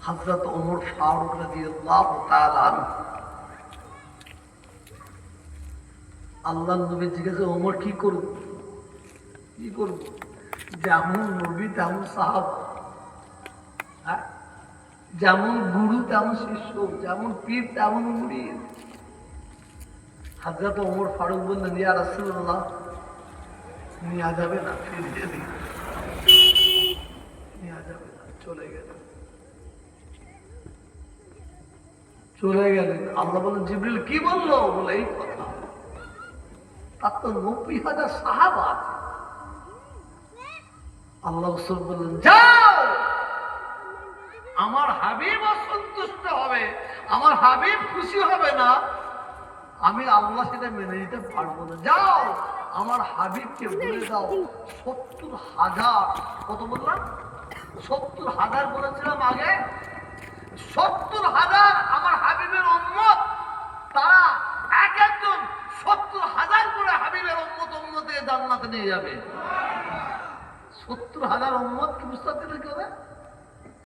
হযরত ওমর ফারুক রাদিয়াল্লাহু তাআলা আনহু। আল্লাহর নবী জিজ্ঞাসা, ওমর কি করব? কি করব? যেমন নবী তেমন সাহাবা, হ্যাঁ, যেমন গুরু তেমন শিষ্য, যেমন পীর তেমন মুরিদ। হযরত ওমর ফারুক বললেন, ইয়া রাসূলুল্লাহ, নেওয়া যাবে না, ফিরিয়ে দিন, নেওয়া যাবে না। চলে গেলেন, চলে গেলেন। আল্লাহ বলেন, জিবরিল কি বললো? বলে এই কথা, তার তো ৯০,০০০ সাহাবা আছে। আল্লাহ রাসূল বললেন, যাও, আমার হাবিব অসন্তুষ্ট হবে, আমার হাবিব খুশি হবে না, আমি আল্লাহ সেটা মেনে নিতে পারবো না। যাও, আমার হাবিবকে বলে দাও ৭০,০০০, কত বললাম? ৭০,০০০ বলেছিলাম আগে। ৭০,০০০ আমার হাবিবের উম্মত, তারা এক একজন ৭০,০০০ করে হাবিবের উম্মতে জান্নাতে নিয়ে যাবে। ৭০,০০০ উম্মত কি বুঝতে পারছেন?